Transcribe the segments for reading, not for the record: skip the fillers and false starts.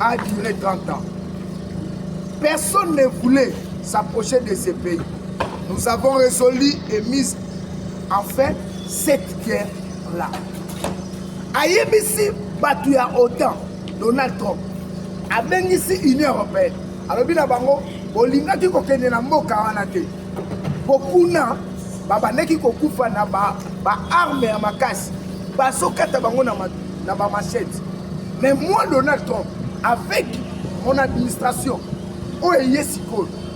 a duré 30 ans. Personne ne voulait s'approcher de ces pays. Nous avons résolu et mis en fait cette guerre-là. Ayebisi Batuya autant, Donald Trump, a bien ici Union Européenne. Alors, bien bango, Bolinga qui kokende na mboka wana te. Bokuna, baba neki kokufa na ba arme ya makasi. Ba sokata bango na ba machette. Mais moi, Donald Trump, avec mon administration,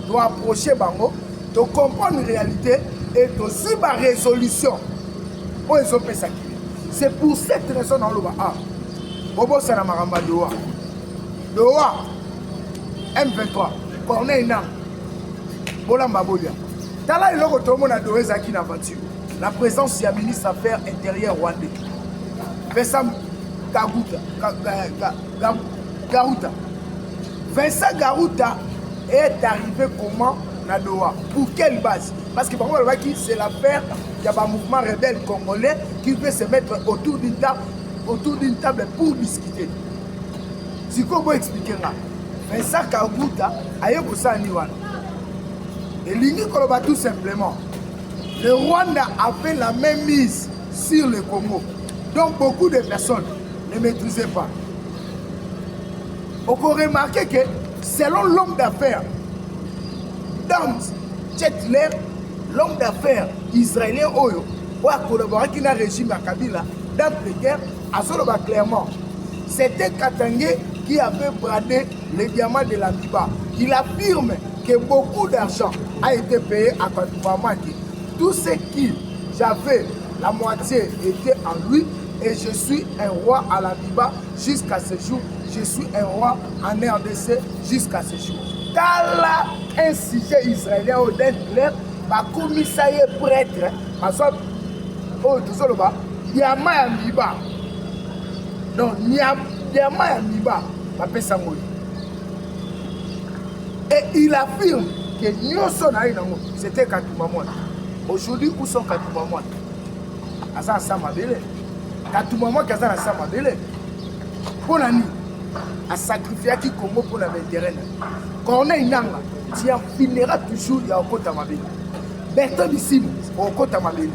doit approcher bango, de comprendre une réalité et de suivre la résolution. C'est pour cette raison dans le bas. Bobo Sanamaramba Doha. Doha, M23, Corneille Nam, Bolamba Bolia. Tala il a tout le monde a Doha Zaki na voiture. La présence du ministre des Affaires intérieures rwandais. Vincent Garouta. Vincent Garouta est arrivé comment na Doha? Pour quelle base? Parce que c'est l'affaire il y a un mouvement rebelle congolais qui veut se mettre autour d'une table pour discuter. Si vous pouvez expliquer là, Vincent Garouta a eu pour ça Niwan. Et l'Union tout simplement, le Rwanda a fait la même mise sur le Congo. Donc beaucoup de personnes ne maîtrisaient pas. On peut remarquer que selon l'homme d'affaires, dans Tchetler, l'homme d'affaires israélien Oyo, qui a collaboré avec le régime à Kabila, dans les guerres, à Soloba clairement, c'était Katangé qui avait bradé les diamants de la Biba. Il affirme que beaucoup d'argent a été payé à Katoumamaki. Tout ce qui j'avais, la moitié était en lui, et je suis un roi à la Biba jusqu'à ce jour. Je suis un roi en RDC jusqu'à ce jour. Tala un sujet israélien au clair, ma commissariat prêtre, ma soeur, oh tout ça là-bas, Yama Yamiba. Non, Yama Yamiba, ma paix Samoui. Et il affirme que nous c'était Katoumamouane. Aujourd'hui, où sont Katoumamouane? Asa Samabele. Katoumamouane Kaza na Samabele. Pour la nuit, à sacrifier qui Congo pour la Méditerranée. Corneille Nanga, tu en finiras toujours il y a Okota Mabele. Bertrand Bissimo, Okota Mabele.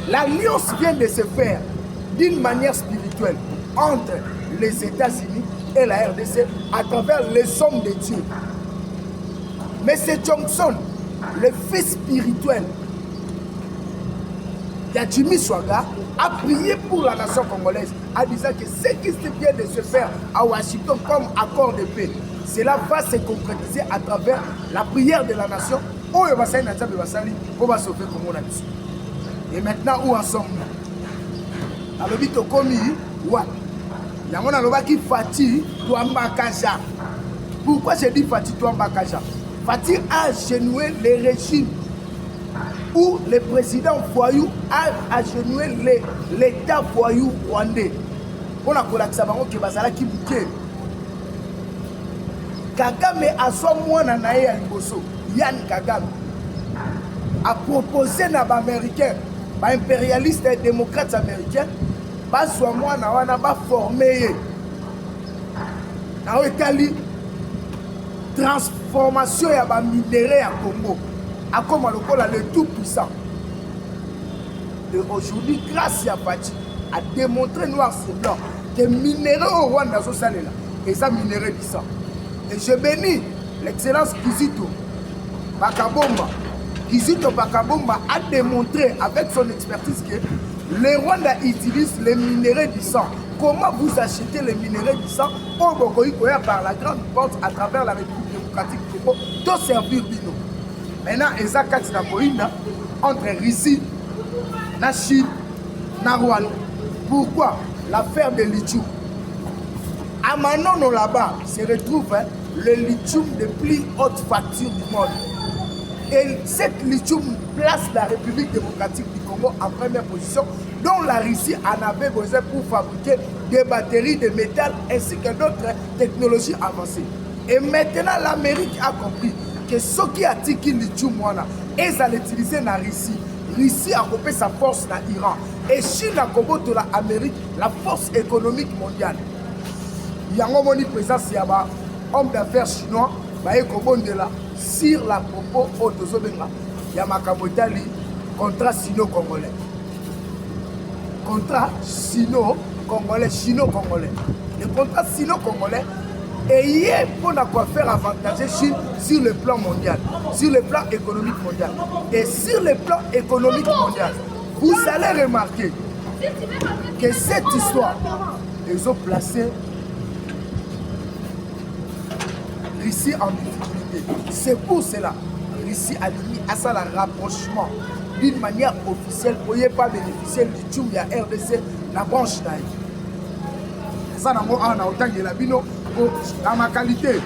L'alliance vient de se faire d'une manière spirituelle entre les États-Unis et la RDC à travers les hommes de Dieu. Mais c'est Johnson, le fils spirituel Yachimi Swaga, a prié pour la nation congolaise, en disant que ce qui vient de se faire à Washington comme accord de paix, cela va se concrétiser à travers la prière de la nation. Et maintenant, où en sommes-nous? Alors, vite, comme il y a un qui Fatih Touambakaja. Pourquoi j'ai dit Fatih Touambakaja? Fatih a agenoué les régimes où le président voyou a agenoué l'État voyou rwandais. On a collé ça qui bazala qui bouquet. Kagame a son moine na ya liboso. Yann Kagame a proposé na ba américain, ba impérialiste et démocrates américains, ba soit moine wana ba formé. Na etali transformation ya ba minéraux à Congo. À comme le tout puissant. Et aujourd'hui, grâce à Fatih, a démontré noir sur blanc que minéraux au Rwanda sont salés là. Et ça, minéraux du sang. Et je bénis l'excellence Kizito Bakabomba. Kizito Bakabomba a démontré avec son expertise que le Rwanda utilise les minéraux du sang. Comment vous achetez les minéraux du sang au Bokoï par la grande porte à travers la République démocratique du Congo, tout servir Bino. Maintenant, ils ont entre Russie, la Chine, la Rwanda. Pourquoi? L'affaire de lithium. À Manono là-bas se retrouve le lithium de plus haute facture du monde. Et cette lithium place la République démocratique du Congo en première position, dont la Russie en avait besoin pour fabriquer des batteries de métal ainsi que d'autres technologies avancées. Et maintenant, l'Amérique a compris que ce qui a tiré le lithium, ils allaient l'utiliser dans la Russie. Russie a coupé sa force dans l'Iran. Et Chine a coupé l'Amérique, la force économique mondiale. yango moni présence ya ba homme d'affaires chinois baye kobondela sur la propos oyo tozobenga ya makambo etali contrat sino-congolais. Contrat sino-congolais, chino-congolais. Le contrat sino-congolais est pour quoi faire avantager Chine sur le plan mondial, sur le plan économique mondial. Et sur le plan économique mondial, vous allez remarquer que cette histoire, ils ont placé Russie en difficulté. C'est pour cela que Russie a mis à ça le rapprochement d'une manière officielle pour ne pas bénéficier du tchoum de la RDC, la branche d'Aïe. Ça, on a autant de la bino, dans ma qualité,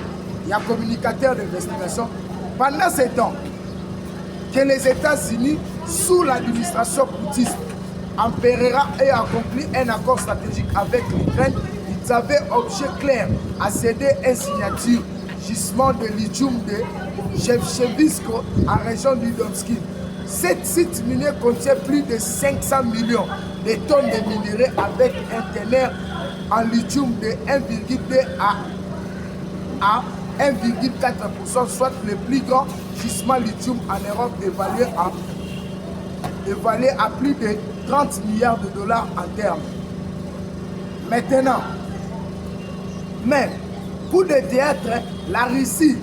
il y a communicateur d'investigation. Pendant ces temps, que les États-Unis, sous l'administration poutiste, en Pereira et accompli un accord stratégique avec l'Ukraine, ils avaient objet clair à céder une signature gisement de lithium de Shevchevinsko en région du Donetsk. Cet site minier contient plus de 500 millions de tonnes de minerais avec un teneur en lithium de 1,2 à 1,4%, soit le plus grand gisement lithium en Europe évalué à plus de 30 milliards de dollars en termes. Maintenant, mais coup de théâtre, la Russie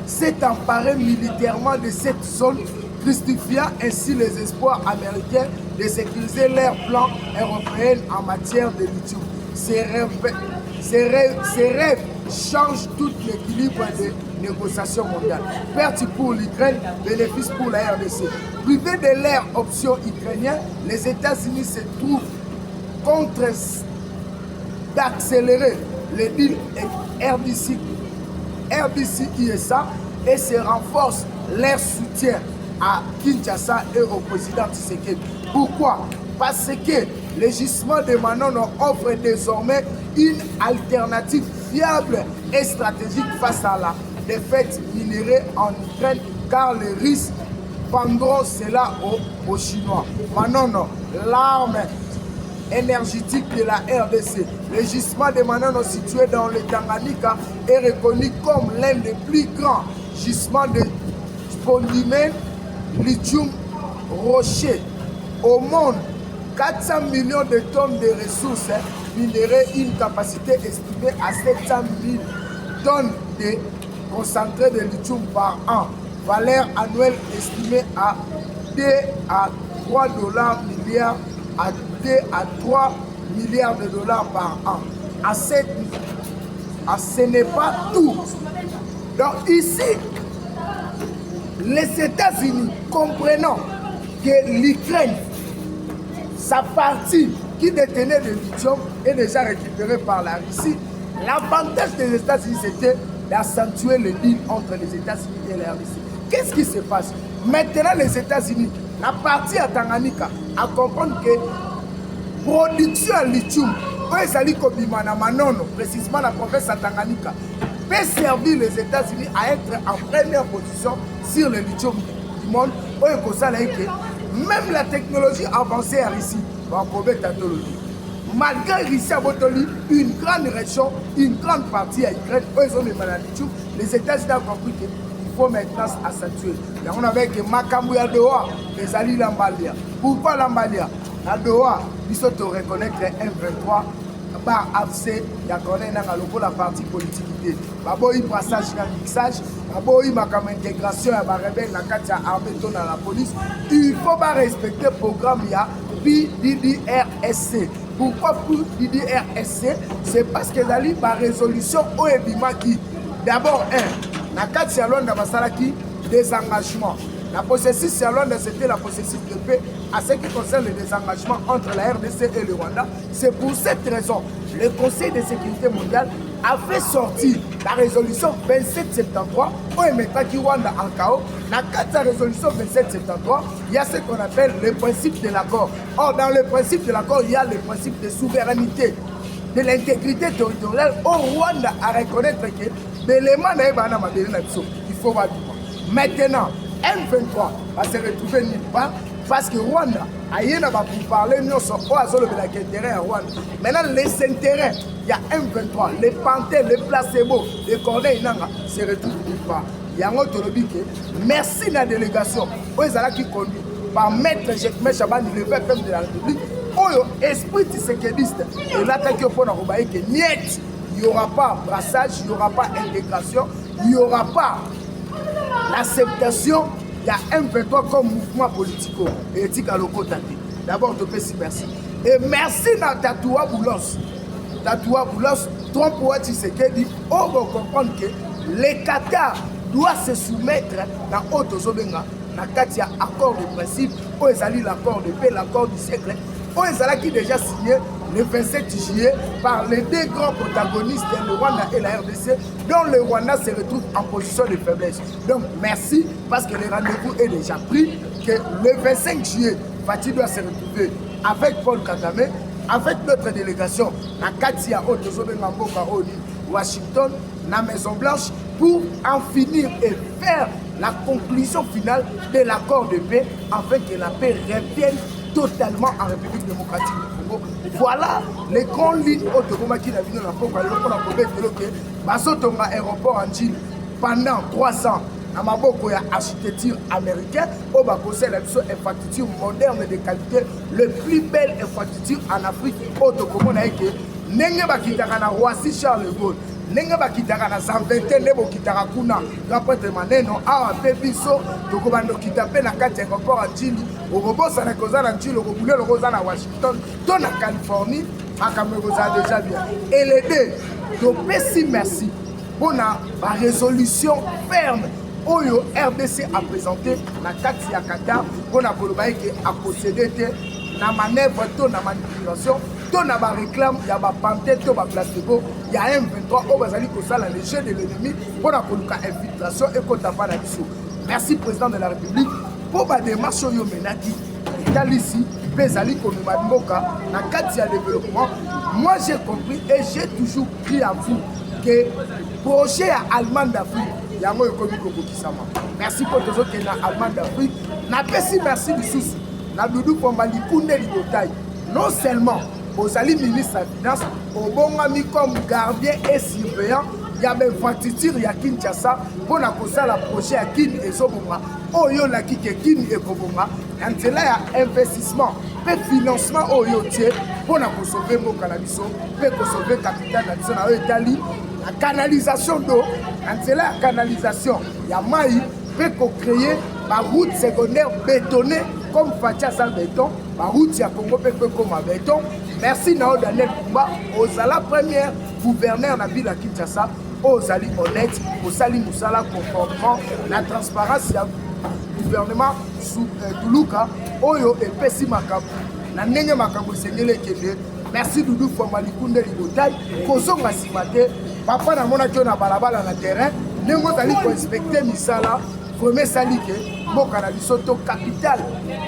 s'est emparée militairement de cette zone, justifiant ainsi les espoirs américains de sécuriser leur plan européen en matière de lithium. Ces rêves changent tout l'équilibre des négociations mondiales. Perte pour l'Ukraine, bénéfice pour la RDC. Privés de leur option ukrainienne, les États-Unis se trouvent contre d'accélérer les deals RDC-USA et se renforcent leur soutien à Kinshasa et au président Tshisekedi. Pourquoi? Parce que le gisement de Manono offre désormais une alternative fiable et stratégique face à la défaite minérale en Ukraine, car les Russes vendront cela aux Chinois. Manono, l'arme énergétique de la RDC. Le gisement de Manono situé dans le Tanganyika est reconnu comme l'un des plus grands gisements de spodumène lithium rocher au monde. 400 millions de tonnes de ressources minérales, une capacité estimée à 700 000 tonnes de concentré de lithium par an. Valeur annuelle estimée à 2 à 3 dollars milliards à 2 à 3 milliards de dollars par an. Ce n'est pas tout. Donc ici, les États-Unis, comprenant que l'Ukraine, sa partie qui détenait le lithium, est déjà récupérée par la Russie, l'avantage des États-Unis, c'était d'accentuer le deal entre les États-Unis et la Russie. Qu'est-ce qui se passe? Maintenant, les États-Unis, la partie à Tanganyika, à comprendre que production de lithium, précisément la province à Tanganyika, peut servir les États-Unis à être en première position sur le lithium du monde. Même la technologie avancée à Russie, malgré Russie à Botoli, une grande région, une grande partie à Ukraine, les États-Unis ont compris qu'il faut maintenant accentuer. On avait que Makambu à Doha, les alliés Lambalia. Pourquoi Lambalia? À Doha, il faut reconnaître M23. Par AFC, il y a la partie politique. Il y a passage et mixage, il y a intégration, il y a armée dans la police. Il faut respecter le programme PDDRSC. Pourquoi PDDRSC? C'est parce que la résolution qui d'abord, la 4 salons de désengagement. La processus Salonda, c'était la processus de paix à ce qui concerne le désengagement entre la RDC et le Rwanda. C'est pour cette raison que le Conseil de sécurité mondiale a fait sortir la résolution 2773 pour mettre qui Rwanda en chaos. Dans la résolution 2773, il y a ce qu'on appelle le principe de l'accord. Or, dans le principe de l'accord, il y a le principe de souveraineté, de l'intégrité territoriale au Rwanda à reconnaître que l'élément il faut voir. Maintenant, M23 va se retrouver nulle part parce que Rwanda aïe n'a pas pour parler nous sur quoi sur le intérêt à Rwanda. Maintenant les intérêts, il y a M23, les panthères, les placebos, les corneilles nanga se retrouvent nulle part. Il y a un autre lobby qui merci la délégation qui conduit par maître Jekme Chaban le VFM de la République. Oyo esprit séqueliste et l'attaque au point d'Arobaï que niet, il n'y aura pas brassage, il n'y aura pas intégration, il n'y aura pas l'acceptation. Il y a M23 comme mouvement politico et éthique à l'Okotati. D'abord, je te merci. Et merci à Tatoua Boulos. Tatoua Boulos, Trump Ouati Sekedi, on va comprendre que les Qatar doivent se soumettre dans Otozobenga, dans le accord de principe, où ils allaient l'accord de paix, l'accord du siècle, où ils allaient déjà signé le 27 juillet par les deux grands protagonistes, le Rwanda et la RDC, dont le Rwanda se retrouve en position de faiblesse. Donc merci, parce que le rendez-vous est déjà pris, que le 25 juillet, Fatih doit se retrouver avec Paul Kagame, avec notre délégation, à Katia Washington, la Maison Blanche, pour en finir et faire la conclusion finale de l'accord de paix, afin que la paix revienne totalement en République démocratique du Congo. Voilà les grandes lignes autocombats qui n'avaient pas pour un aéroport en Chine pendant 3 ans. À Maboko, il y a architecture américaine, au Bakosé, la infrastructure moderne de qualité, le plus belle infrastructure en Afrique, autocombats qui n'est pas qui na Roissy Charles de Gaulle. Nenga bakitaka na Zambete nebo kitaka kuna ngapote maneno awa pe biso tokobando kitape na kati ya aéroport à Chili okobosa na kozana na Chili okobulelo kozana na Washington to na Californie makambo koza déjà bien et les deux topesi merci pour la résolution ferme oyo RDC a présenté na kati ya Qatar pour na koloba ke a posséder na manœuvre to na manipulation. Il y a des réclames, il y a des panthères, il y a des placebos, il y a un 23 au Bazali Kosala, le jeu de l'ennemi, pour la infiltration et contre la mission. Merci, Président de la République, pour la démarche au Menaki, ici, Bezali Konumanoka, dans le cadre de développement. Moi, j'ai compris et j'ai toujours dit à vous que le projet allemand d'Afrique, il y a un merci pour tous ceux qui sont allemand d'Afrique. Merci du souci. Non seulement aux alliés ministres de la Finance, au bon ami comme gardien et surveillant, il y a des infrastructures, il y a Kinshasa, pour la projet à Kin et Zoboma, Oyo la Kike Kin et Koboma, il y a investissement, et financement Oyo Tier, pour la sauver mon cannabis, pour sauver capital national Italie, la canalisation d'eau, il y a la canalisation, il y a Maï, pour créer la route secondaire bétonnée comme Fatia Sal Béton, la route à Congo comme béton. Merci Nao Daniel Koumba, aux la première gouverneur de la ville de Kinshasa, aux alliés honnêtes, aux alliés Moussala conformément la transparence du gouvernement sous Toulouka, Oyo et Pessi Makabu. La Nenge Makabu Seignele Kende, merci Doudou Fomali Kounde Ligotaï, Kozo Massimate, papa na mona na balabala na terrain, Nengo Zali pour inspecter Misala. Premier salike, Boka na bisoto capital,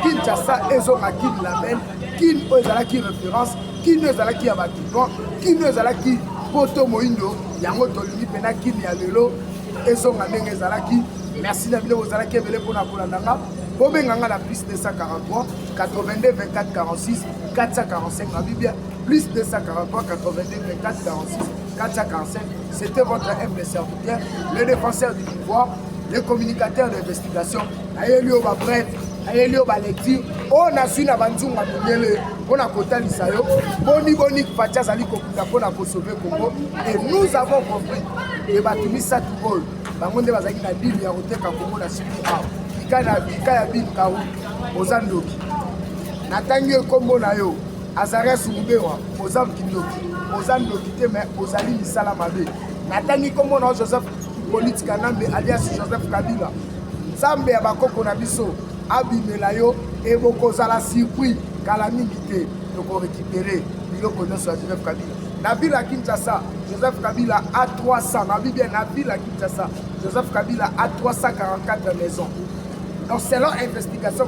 Kinshasa, Ezonga Kin Label, Kin Ozalaki référence, Kin Ozalaki Abakiban, Kin Ozalaki Poto Moindo, Yango Tolini Pena Kin Yalelo, Ezonga Nenge Zalaki, merci Nabile Ozalaki Bele Pona Kolandanga, Bobenganga la plus 243, 82 24 46, 445 en Bibia, plus 243, 82 24 46, 445, c'était votre humble serviteur, le défenseur du pouvoir, les communicateurs d'investigation, Aélio Babref, Aélio Balecture, on a su la Banzunga Mungele, on a Kota Lisayo, Boni Fatia Zaliko pour la sauver Congo, et nous avons compris que Batumi Satubol, Bangonde Bazaki na Bibi ya Roteka Congo na Sipi A, Ikaya Bin Kaou, Ozandoki, Natangi Kombo Nayo, Azarias Mubewa, Ozam Kindoki, Ozandoki Teme, Ozali Misala Mabe, Natangi Kombo na Joseph politique alias Joseph Kabila. Zambe ya bakoko na biso abimela yo et bokozala surpris kala mingi te toko récupérer biloko nyonso ya Joseph Kabila. Na ville à Kinshasa, Joseph Kabila a 300. Na bien na ville à Kinshasa, Joseph Kabila a 344 maisons. Donc selon investigation,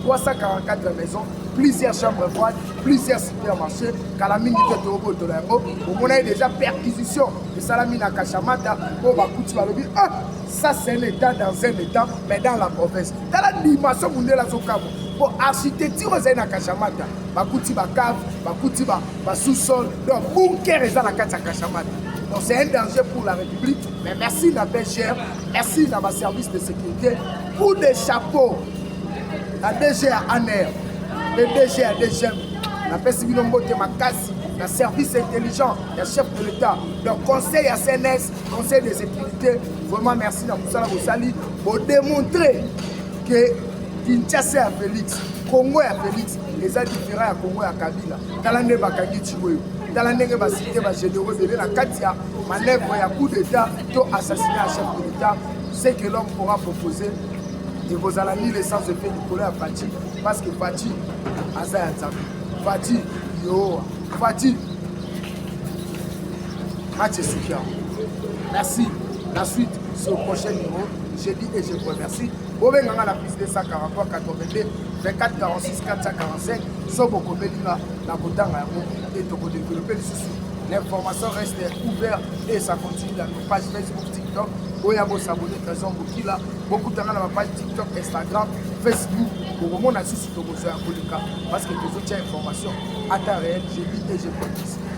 344 maisons, plusieurs chambres froides, plusieurs supermarchés, Kalamini Tetobo de l'aéro, on a déjà perquisition de Salamina Kachamata, pour Bakouti Balobi. Ah, ça c'est un état dans un état, mais dans la province. Dans la dimension mondiale, Pour architecture, vous avez Kachamata. Bakouti cave, bakouti sous-sol. Donc, bunker est dans la Kachamata. Donc, c'est un danger pour la République. Mais merci la BGR, merci à ma service de sécurité. Pour des chapeaux, la DG à ANER, le DG à DGM, la PSB ma casse, le service intelligent, le chef de l'État, le conseil à CNS, conseil de sécurité. Vraiment, merci à Moussala Boussali pour démontrer que Kinshasa à Félix, Congo à Félix, les a différents à Congo à Kabila. Talande Bakangi Chiboyo, Talande Basité Bagénéreux, la Katia, manœuvre et coup d'État, tout assassiné à chef de l'État, c'est que l'homme pourra proposer. Et vous allez lire l'essence de fait du collègue à Fati, parce que Fati, Aza Nzambi, Fati, Yo, Fati, match Soukia. Merci. La suite, c'est au prochain numéro. Je dis et je vous remercie. Vous avez la piste de 143, 82, 24, 46, 445. Sauf au Kobelinga, la Kotanga, et pour développer le souci. L'information reste ouverte et ça continue dans nos pages Facebook, TikTok. Oyabo s'abonner, Trésor Bokila. Beaucoup de gens dans ma page TikTok, Instagram, Facebook. Pour le moment, on a souci de vous parce que les autres informations à temps réel, je lis et je produis.